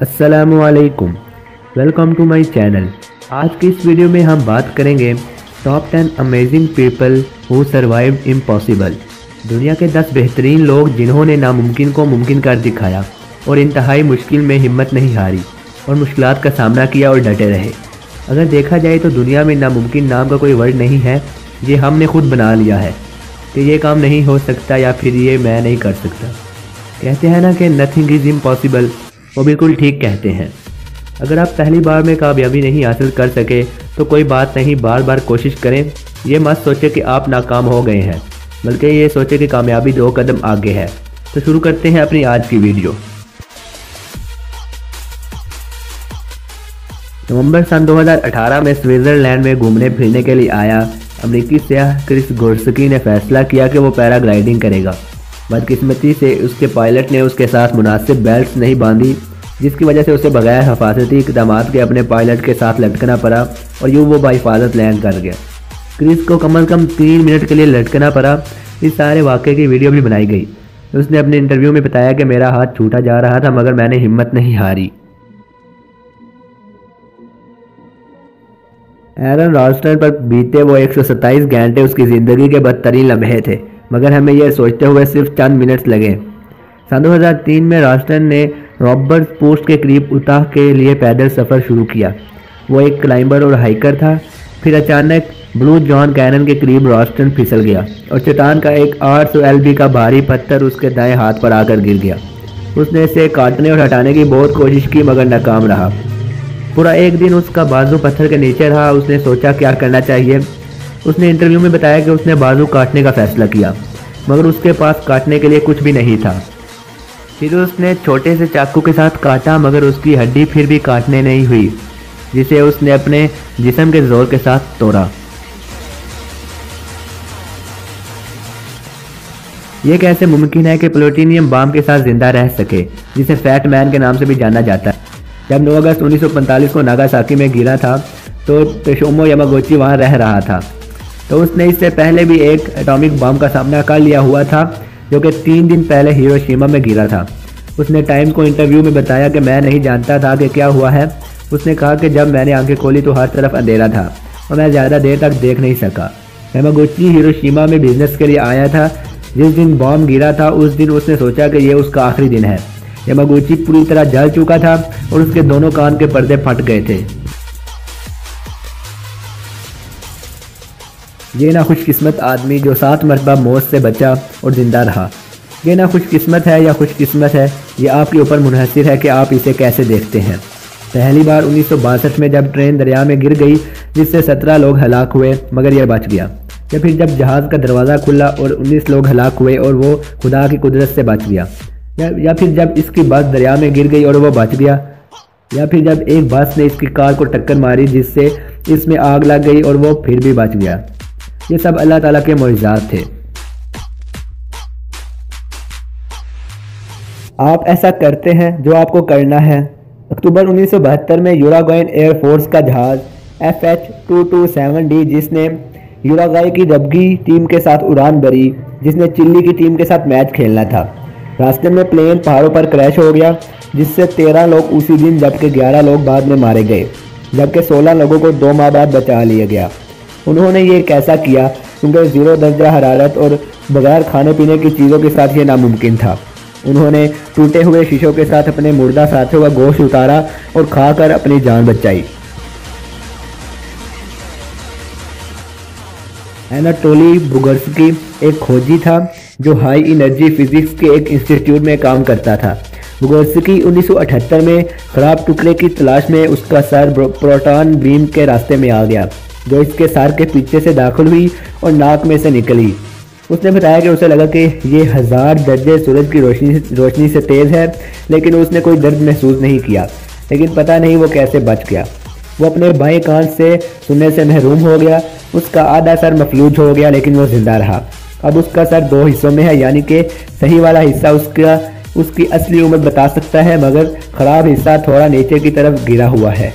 अस्सलामुअलैकुम, welcome to my channel. आज की इस वीडियो में हम बात करेंगे top 10 amazing people who survived impossible. दुनिया के 10 बेहतरीन लोग जिन्होंने नामुमकिन को मुमकिन कर दिखाया और इंतहाई मुश्किल में हिम्मत नहीं हारी और मुश्किलात का सामना किया और डटे रहे। अगर देखा जाए तो दुनिया में नामुमकिन नाम का कोई वर्ड नहीं है, ये हमने खुद बना लिया है कि ये काम नहीं हो सकता या फिर ये मैं नहीं कर सकता। कहते हैं ना कि नथिंग इज़ इम्पॉसिबल, वो बिल्कुल ठीक कहते हैं। अगर आप पहली बार में कामयाबी नहीं हासिल कर सके तो कोई बात नहीं, बार बार कोशिश करें। ये मत सोचे कि आप नाकाम हो गए हैं, बल्कि ये सोचे कि कामयाबी 2 कदम आगे है। तो शुरू करते हैं अपनी आज की वीडियो। नवंबर सन 2018 में स्विट्ज़रलैंड में घूमने फिरने के लिए आया अमेरिकी सयाह क्रिस गोर्स्की ने फैसला किया कि वो पैराग्लाइडिंग करेगा। बदकिस्मती से उसके पायलट ने उसके साथ मुनासिब बेल्ट नहीं बांधी, जिसकी वजह से उसे बगैर हिफाजती इक़दाम के अपने पायलट के साथ लटकना पड़ा और यूँ वो बाहिफाजत लैंड कर गया। क्रिस को कम से कम 3 मिनट के लिए लटकना पड़ा। इस सारे वाक़े की वीडियो भी बनाई गई। उसने अपने इंटरव्यू में बताया कि मेरा हाथ छूटा जा रहा था मगर मैंने हिम्मत नहीं हारी। एरन रॉल्स्टन पर बीते वो 127 घंटे उसकी ज़िंदगी के बदतरीन लम्हे थे, मगर हमें यह सोचते हुए सिर्फ चंद मिनट लगे। सन 2003 में रॉल्स्टन ने रॉबर्ट्स पोस्ट के करीब उताह के लिए पैदल सफ़र शुरू किया। वो एक क्लाइंबर और हाइकर था। फिर अचानक ब्लू जॉन कैनन के करीब रॉल्स्टन फिसल गया और चट्टान का एक 800 LB का भारी पत्थर उसके दाएं हाथ पर आकर गिर गया। उसने इसे काटने और हटाने की बहुत कोशिश की मगर नाकाम रहा। पूरा एक दिन उसका बाजू पत्थर के नीचे रहा। उसने सोचा क्या करना चाहिए। उसने इंटरव्यू में बताया कि उसने बाजू काटने का फैसला किया, मगर उसके पास काटने के लिए कुछ भी नहीं था। फिर उसने छोटे से चाकू के साथ काटा मगर उसकी हड्डी फिर भी काटने नहीं हुई, जिसे उसने अपने जिस्म के जोर के साथ तोड़ा। यह कैसे मुमकिन है कि प्लूटोनियम बम के साथ जिंदा रह सके, जिसे फैट मैन के नाम से भी जाना जाता है। जब 9 अगस्त 1945 को नागासाकी में गिरा था तो तोशिमो यामागुची वहाँ रह रहा था। तो उसने इससे पहले भी एक एटॉमिक बम का सामना कर लिया हुआ था जो कि 3 दिन पहले हिरोशिमा में गिरा था। उसने टाइम्स को इंटरव्यू में बताया कि मैं नहीं जानता था कि क्या हुआ है। उसने कहा कि जब मैंने आंखें खोली तो हर तरफ अंधेरा था और मैं ज़्यादा देर तक देख नहीं सका। यामागुची हिरोशिमा में बिजनेस के लिए आया था। जिस दिन बम गिरा था उस दिन उसने सोचा कि यह उसका आखिरी दिन है। यामागुची पूरी तरह जल चुका था और उसके दोनों कान के पर्दे फट गए थे। ये ना खुशकिस्मत आदमी जो 7 मरतबा मौत से बचा और ज़िंदा रहा। ये ना खुशकिस्मत है या खुशकिस्मत है, ये आपके ऊपर मुनहसर है कि आप इसे कैसे देखते हैं। पहली बार 1962 में जब ट्रेन दरिया में गिर गई जिससे 17 लोग हलाक हुए मगर यह बच गया। या फिर जब जहाज़ का दरवाज़ा खुला और 19 लोग हलाक हुए और वो खुदा की कुदरत से बच गया। या फिर जब इसकी बस दरिया में गिर गई और वो बच गया। या फिर जब एक बस ने इसकी कार को टक्कर मारी जिससे इसमें आग लग गई और वो फिर भी बच गया। ये सब अल्लाह ताला के मोइज़ात थे। आप ऐसा करते हैं जो आपको करना है। अक्टूबर 1972 में यूरुग्वाई एयरफोर्स का जहाज़ FH-227D जिसने यूरुग्वाई की रग्बी टीम के साथ उड़ान भरी, जिसने चिली की टीम के साथ मैच खेलना था। रास्ते में प्लेन पहाड़ों पर क्रैश हो गया जिससे 13 लोग उसी दिन जबकि 11 लोग बाद में मारे गए, जबकि 16 लोगों को 2 माह बाद बचा लिया गया। उन्होंने ये कैसा किया क्योंकि 0 दर्जा हरारत और बगैर खाने पीने की चीज़ों के साथ ये नामुमकिन था। उन्होंने टूटे हुए शीशों के साथ अपने मुर्दा साथियों का गोश्त उतारा और खाकर अपनी जान बचाई। एनाटोली बुगर्स्की एक खोजी था जो हाई एनर्जी फिजिक्स के एक इंस्टीट्यूट में काम करता था। बुगर्स्की 1978 में खराब टुकड़े की तलाश में उसका सर प्रोटॉन बीम के रास्ते में आ गया जो इसके सर के पीछे से दाखिल हुई और नाक में से निकली। उसने बताया कि उसे लगा कि ये 1000 दर्जे सूरज की रोशनी से तेज़ है, लेकिन उसने कोई दर्द महसूस नहीं किया। लेकिन पता नहीं वो कैसे बच गया। वो अपने बाएं कान से सुनने से महरूम हो गया। उसका आधा सर मफलूज हो गया लेकिन वो जिंदा रहा। अब उसका सर 2 हिस्सों में है, यानी कि सही वाला हिस्सा उसकी असली उम्र बता सकता है मगर ख़राब हिस्सा थोड़ा नीचे की तरफ गिरा हुआ है।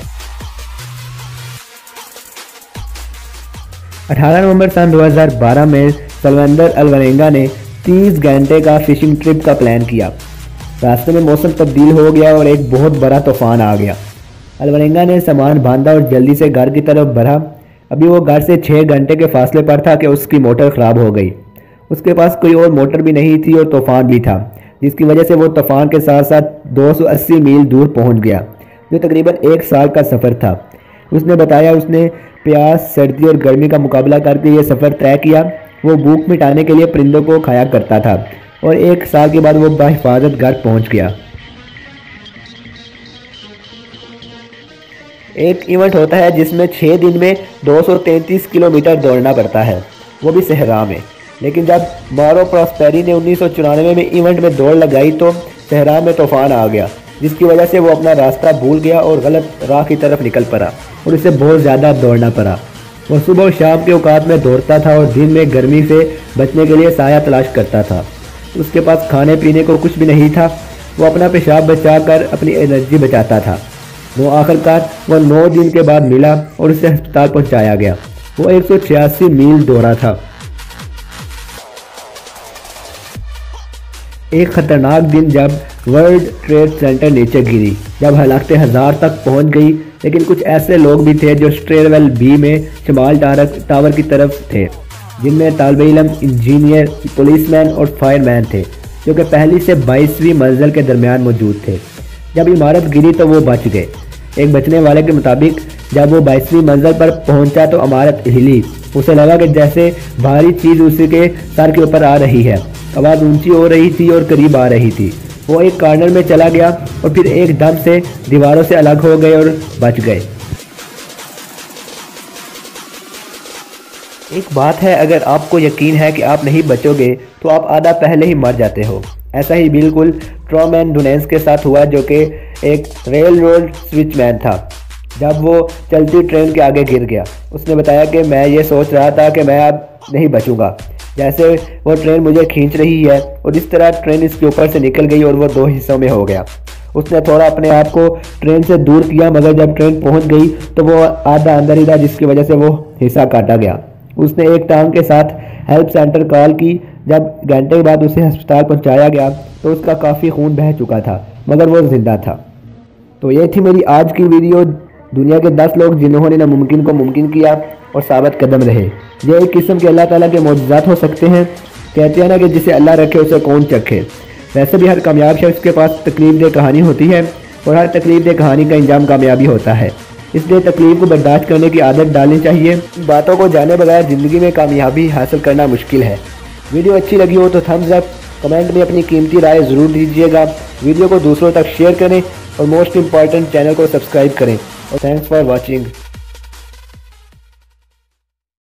18 नवंबर सन 2012 में सलवंदर अलवरेंगा ने 30 घंटे का फिशिंग ट्रिप का प्लान किया। रास्ते में मौसम तब्दील हो गया और एक बहुत बड़ा तूफान आ गया। अलवरेंगा ने सामान बांधा और जल्दी से घर की तरफ बढ़ा। अभी वो घर से 6 घंटे के फासले पर था कि उसकी मोटर ख़राब हो गई। उसके पास कोई और मोटर भी नहीं थी और तूफान भी था, जिसकी वजह से वो तूफान के साथ साथ 280 मील दूर पहुंच गया, जो तकरीबन 1 साल का सफ़र था। उसने बताया उसने प्यास, सर्दी और गर्मी का मुकाबला करके ये सफ़र तय किया। वो भूख मिटाने के लिए परिंदों को खाया करता था और 1 साल के बाद वो बाहिफाजत घर पहुंच गया। एक इवेंट होता है जिसमें 6 दिन में 233 किलोमीटर दौड़ना पड़ता है, वो भी सहरा में। लेकिन जब मारो प्रॉस्पेरी ने 1994 में इवेंट में दौड़ लगाई तो सहरा में तूफान आ गया, जिसकी वजह से वो अपना रास्ता भूल गया और गलत राह की तरफ निकल पड़ा और उसे बहुत ज़्यादा दौड़ना पड़ा। वो सुबह और शाम के औकात में दौड़ता था और दिन में गर्मी से बचने के लिए साया तलाश करता था। उसके पास खाने पीने को कुछ भी नहीं था। वो अपना पेशाब बचा कर अपनी एनर्जी बचाता था। वो आखिरकार वो 9 दिन के बाद मिला और उसे अस्पताल पहुंचाया गया। वो 186 मील दौड़ा था। एक खतरनाक दिन जब वर्ल्ड ट्रेड सेंटर नीचे गिरी, जब हलाकतें 1000 तक पहुंच गई, लेकिन कुछ ऐसे लोग भी थे जो स्ट्रेलवेल बी में शमाल टावर की तरफ थे, जिनमें तालिब इल्म, इंजीनियर, पुलिसमैन और फायरमैन थे, जो कि पहली से 22वीं मंजिल के दरमियान मौजूद थे। जब इमारत गिरी तो वो बच गए। एक बचने वाले के मुताबिक जब वो 22वीं मंजिल पर पहुंचा तो इमारत हिली। उसे लगा कि जैसे भारी चीज़ उसी के सर के ऊपर आ रही है। आवाज़ ऊंची हो रही थी और करीब आ रही थी। वो एक कॉर्नर में चला गया और फिर एकदम से दीवारों से अलग हो गए और बच गए। एक बात है, अगर आपको यकीन है कि आप नहीं बचोगे तो आप आधा पहले ही मर जाते हो। ऐसा ही बिल्कुल ट्रॉमैन डुनेंस के साथ हुआ, जो कि एक रेल रोड स्विचमैन था। जब वो चलती ट्रेन के आगे गिर गया, उसने बताया कि मैं ये सोच रहा था कि मैं अब नहीं बचूंगा, जैसे वो ट्रेन मुझे खींच रही है, और इस तरह ट्रेन इसके ऊपर से निकल गई और वो 2 हिस्सों में हो गया। उसने थोड़ा अपने आप को ट्रेन से दूर किया, मगर जब ट्रेन पहुंच गई तो वो आधा अंदर ही था, जिसकी वजह से वो हिस्सा काटा गया। उसने एक टांग के साथ हेल्प सेंटर कॉल की। जब घंटे बाद उसे अस्पताल पहुंचाया गया तो उसका काफ़ी खून बह चुका था, मगर वो जिंदा था। तो ये थी मेरी आज की वीडियो। दुनिया के 10 लोग जिन्होंने नामुमकिन को मुमकिन किया और साबित कदम रहे। ये एक किस्म के अल्लाह ताला के मौजज़ात हो सकते हैं। कहते हैं ना कि जिसे अल्लाह रखे उसे कौन चखे। वैसे भी हर कामयाब शख्स के पास तकलीफ दे कहानी होती है और हर तकलीफ दे कहानी का अंजाम कामयाबी होता है। इसलिए तकलीफ को बर्दाश्त करने की आदत डालनी चाहिए। इन बातों को जाने बगैर ज़िंदगी में कामयाबी हासिल करना मुश्किल है। वीडियो अच्छी लगी हो तो थम्स अप, कमेंट में अपनी कीमती राय ज़रूर दीजिएगा। वीडियो को दूसरों तक शेयर करें और मोस्ट इंपॉर्टेंट चैनल को सब्सक्राइब करें। और थैंक्स फॉर वॉचिंग।